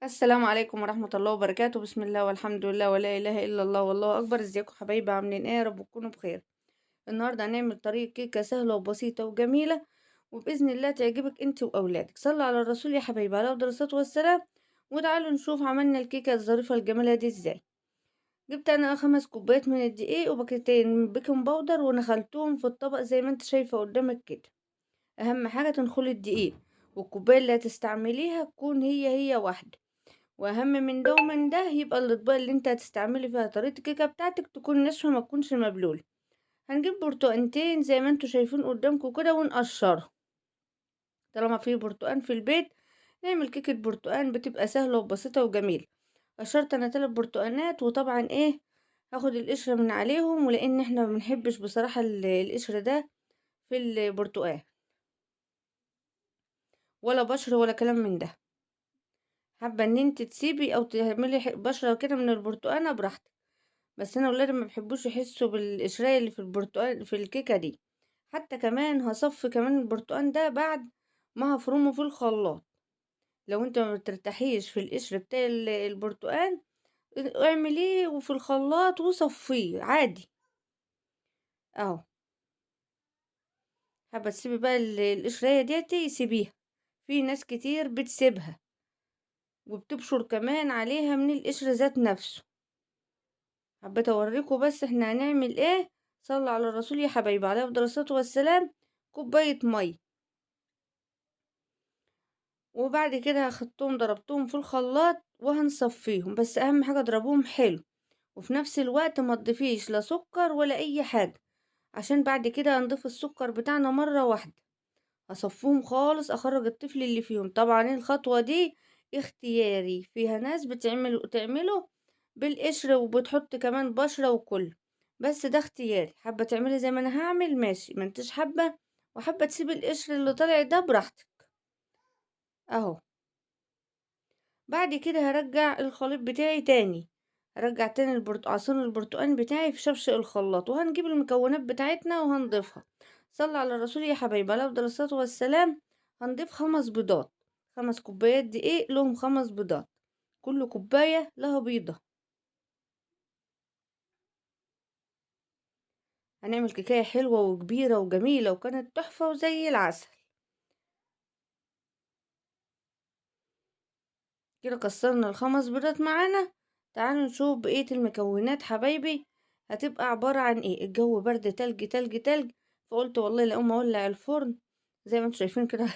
السلام عليكم ورحمة الله وبركاته، بسم الله والحمد لله ولا إله إلا الله والله أكبر. ازيكم حبايبي؟ عاملين ايه؟ يا رب تكونوا بخير. النهاردة هنعمل طريقة كيكة سهلة وبسيطة وجميلة، وبإذن الله تعجبك انت وأولادك. صلوا على الرسول يا حبايبي عليه أفضل الصلاة والسلام. وتعالوا نشوف عملنا الكيكة الظريفة الجميلة دي ازاي. جبت أنا 5 كوبايات من الدقيق وباكيتين بيكنج باودر ونخلتهم في الطبق زي ما انت شايفة قدامك كده. أهم حاجة تنخلي الدقيق، والكوباية اللي هتستعمليها تكون هي واحدة. واهم من ده ومن ده يبقى الاطباق اللي انت هتستعملي فيها طريقة الكيكة بتاعتك تكون ناشفة ما تكونش مبلولة. هنجيب برتقانتين زي ما انتوا شايفين قدامكم كده ونقشرهم. طالما في برتقان في البيت نعمل كيكة برتقان بتبقى سهلة وبسيطة وجميلة. قشرت انا 3 برتقانات، وطبعا ايه، هاخد القشرة من عليهم، ولان احنا ما بنحبش بصراحة القشر ده في البرتقان، ولا بشر ولا كلام من ده. حابة ان انت تسيبي او تعملي بشرة كده من البرتقانة براحتك، بس انا ولادي ما بيحبوش يحسوا بالقشرية اللي في البرتقال في الكيكة دي. حتى كمان هصفي كمان البرتقال ده بعد ما هفرمه في الخلاط. لو انت ما بترتاحيش في القشر بتاع البرتقال، اعمليه وفي الخلاط وصفيه عادي اهو. حابة تسيبي بقى القشرية ديتي سيبيها، في ناس كتير بتسيبها وبتبشر كمان عليها من القشر ذات نفسه. حبيت اوريكم بس احنا هنعمل ايه. صلى على الرسول يا حبايبي عليه افضل الصلاه والسلام. كوبايه ميه، وبعد كده هاخدتهم ضربتهم في الخلاط وهنصفيهم، بس اهم حاجه اضربوهم حلو، وفي نفس الوقت ما تضيفيش لا سكر ولا اي حاجه، عشان بعد كده هنضيف السكر بتاعنا مره واحده. هصفوهم خالص، اخرج الطفل اللي فيهم. طبعا الخطوه دي اختياري، فيها ناس تعمله بالقشر وبتحط كمان بشرة وكل، بس ده اختياري. حابة تعملي زي ما انا هعمل ماشي، ما انتش حابة وحابة تسيبي القشر اللي طالع ده براحتك اهو. بعد كده هرجع الخليط بتاعي تاني، هرجع تاني عصير البرتقال بتاعي في شفشق الخلاط، وهنجيب المكونات بتاعتنا وهنضيفها. صلى على الرسول يا حبايبي عليه افضل الصلاة والسلام. هنضيف 5 بيضات، 5 كوبايات دقيق لهم 5 بيضات، كل كوباية لها بيضة. هنعمل كيكاية حلوة وكبيرة وجميلة وكانت تحفة وزي العسل. كده كسرنا ال5 بيضات معانا. تعالوا نشوف بقية المكونات حبايبي. هتبقى عبارة عن ايه. الجو برد تلج تلج تلج، فقلت والله لا اقوم اولع الفرن زي ما انتم شايفين كده.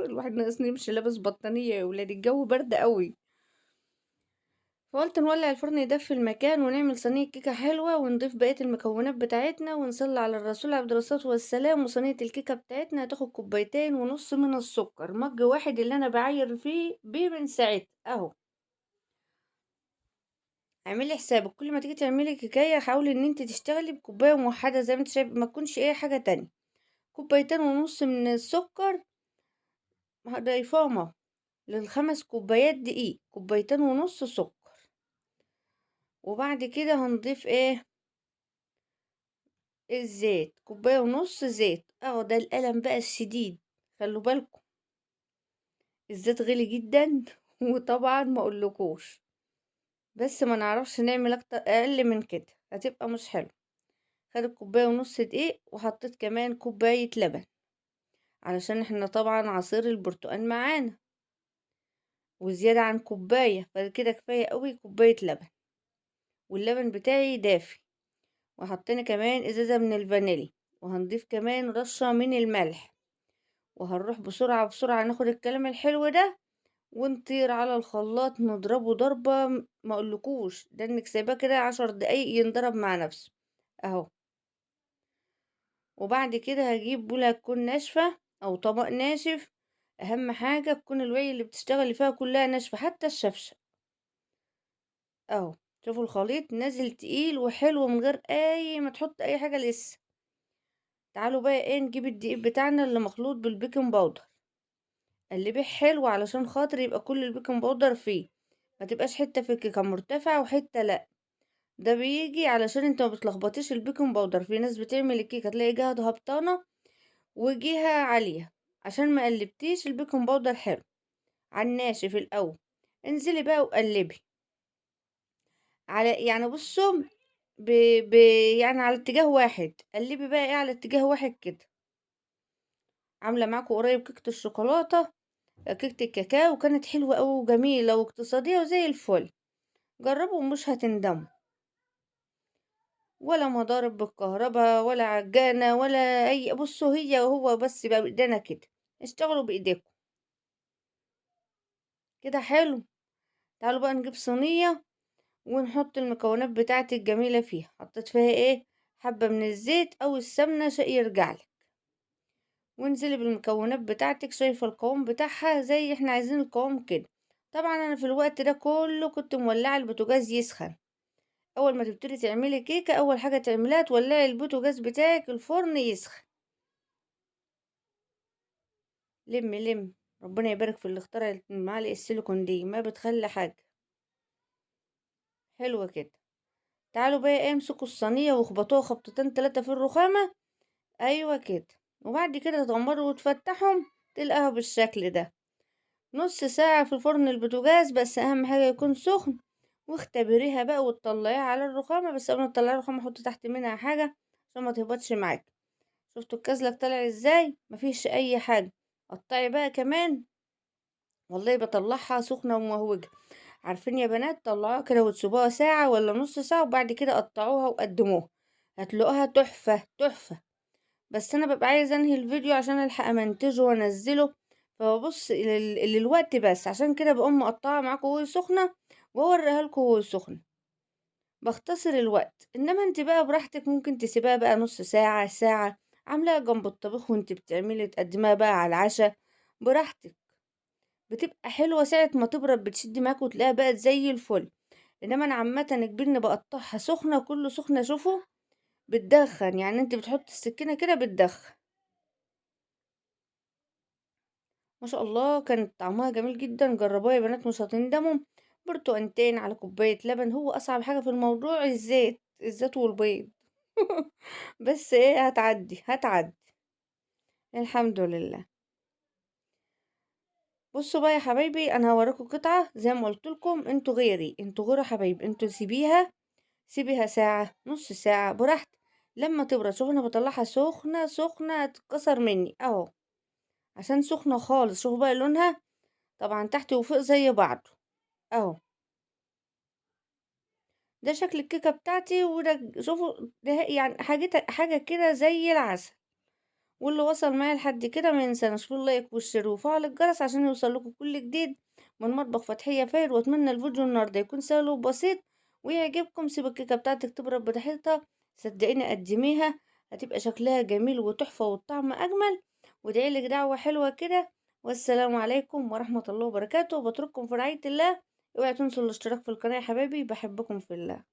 الواحد ناقص يمشي لابس بطانية يا ولاد، الجو برد قوي. فقلت نولع الفرن يدفي المكان ونعمل صينية كيكة حلوة، ونضيف بقية المكونات بتاعتنا ونصلي على الرسول عبد الصلاة والسلام. وصينية الكيكة بتاعتنا هتاخد 2.5 كوبايات من السكر، مج واحد اللي انا بعاير فيه بيه من ساعتها اهو. اعملي حسابك كل ما تيجي تعملي كيكاية حاولي ان انت تشتغلي بكوباية موحدة زي ما انت شايف، ما تكونش اي حاجة تانية. 2.5 كوبايات من السكر ضايفاهم اهو. لل5 كوبايات دقيق 2.5 كوبايات سكر. وبعد كده هنضيف ايه، الزيت 1.5 كوباية زيت اهو. ده القلم بقى الشديد، خلوا بالكم الزيت غلي جدا. وطبعا ما اقولكوش، بس ما نعرفش نعمل اكتر اقل من كده هتبقى مش حلو. خدت 1.5 كوباية دقيق، وحطيت كمان كوباية لبن، علشان احنا طبعا عصير البرتقال معانا وزيادة عن كوباية، فكده كفاية قوي كوباية لبن. واللبن بتاعي دافي. وحطينا كمان ازازة من الفانيليا، وهنضيف كمان رشة من الملح. وهنروح بسرعة بسرعة ناخد الكلام الحلو ده ونطير على الخلاط نضربه ضربة ما اقولكوش، ده انك سايباه كده 10 دقايق ينضرب مع نفسه اهو. وبعد كده هجيب بولة تكون ناشفة او طبق ناشف. اهم حاجة تكون الوعي اللي بتشتغلي فيها كلها ناشفة حتى الشفشة اهو. شوفوا الخليط نازل تقيل وحلو من غير اي ما تحط اي حاجة لسه. تعالوا بقى ايه، نجيب الدقيق بتاعنا اللي مخلوط بالبيكنج باودر. قلبيه حلو علشان خاطر يبقى كل البيكنج باودر فيه، ما تبقاش حتة في الكيكة مرتفعة وحتة لا. ده بيجي علشان انت ما بتلخبطيش البيكنج باودر. في ناس بتعمل الكيكة تلاقي جهة هبطانة وجهة عالية، عشان ما قلبتيش البيكنج باودر حلو على الناشف الاول. انزلي بقى وقلبي على يعني بصوا ب... ب... يعني على اتجاه واحد، قلبي بقى ايه على اتجاه واحد كده. عاملة معاكم قريب كيكة الشوكولاتة، كيكة الكاكاو، كانت حلوة أوي وجميلة واقتصادية وزي الفل. جربوا ومش هتندموا. ولا مضارب بالكهرباء ولا عجانة ولا أي، بصوا هي وهو بس بقى بإيدينا كده. اشتغلوا بإيديكم كده حلو. تعالوا بقى نجيب صينية ونحط المكونات بتاعتي الجميلة فيها. حطيت فيها ايه؟ حبة من الزيت أو السمنة شيء يرجعلك. وانزلي بالمكونات بتاعتك. شايفة القوام بتاعها زي احنا عايزين القوام كده. طبعا انا في الوقت ده كله كنت مولعة البوتاجاز يسخن. اول ما تبتدي تعملي كيكة، اول حاجة تعمليها تولعي البوتاجاز بتاعك الفرن يسخن. لم ربنا يبارك في اللي اخترع معلقة السيليكون دي، ما بتخلي حاجة حلوة كده. تعالوا بقى ايه، امسكوا الصينية واخبطوها خبطتين تلاتة في الرخامة. ايوه كده. وبعد كده تغمروا وتفتحهم، تلقاها بالشكل ده. نص ساعة في فرن البوتاجاز، بس اهم حاجة يكون سخن. واختبريها بقى وتطلعيها على الرخامة، بس قبل ما تطلعي الرخامة حطي تحت منها حاجة عشان ما تهبطش معاك. شفتوا الكازلك طلع ازاي؟ مفيش اي حاجة. قطعي بقى كمان. والله بطلعها سخنة ومهوجة. عارفين يا بنات، طلعوها كده وتسيبوها ساعة ولا نص ساعة، وبعد كده قطعوها وقدموها. هتلاقوها تحفة تحفة. بس انا ببقى عايزه انهي الفيديو عشان الحق امنتجه وانزله. فببص للوقت، بس عشان كده بقوم مقطعه معاكم وهي سخنه واوريها لكم وهي سخنه. بختصر الوقت. انما انت بقى براحتك، ممكن تسيبها بقى نص ساعه ساعه. عاملاها جنب الطبيخ وانت بتعملي تقدمها بقى على العشاء. براحتك. بتبقى حلوه ساعه ما تبرد بتشد معاك وتلاقيها بقت زي الفل. انما انا عامه كبرني بقطعها سخنه، كله سخنه. شوفوا بتدخن، يعني انت بتحط السكينه كده بتدخن. ما شاء الله، كانت طعمها جميل جدا. جربوها يا بنات مش هتندموا. برتقانتين على كوباية لبن. هو أصعب حاجة في الموضوع الزيت والبيض. بس ايه، هتعدي. الحمد لله. بصوا بقى يا حبايبي، انا هوريكم قطعة زي ما قلت لكم. انتوا غيري يا حبايبي. انتوا سيبيها ساعة نص ساعة براحتك. لما تبرد سخنة بطلعها سخنة سخنة هتتكسر مني اهو. عشان سخنة خالص. شوفوا بقى لونها، طبعا تحت وفوق زي بعض اهو. ده شكل الكيكة بتاعتي. وده شوفوا ده يعني حاجة كده زي العسل. واللي وصل معايا لحد كده ما ينسانش في اللايك والشير وفعل الجرس عشان يوصل لكم كل جديد من مطبخ فتحية فاير. واتمنى الفيديو النهارده يكون سهل وبسيط ويعجبكم. سيب الكيكة بتاعتك تبرد براحتها. صدقيني قدميها، هتبقى شكلها جميل وتحفة والطعم أجمل. وادعيلك دعوة حلوة كده. والسلام عليكم ورحمة الله وبركاته. وبترككم في رعاية الله. اوعوا تنسوا الاشتراك في القناة يا حبايبي، بحبكم في الله.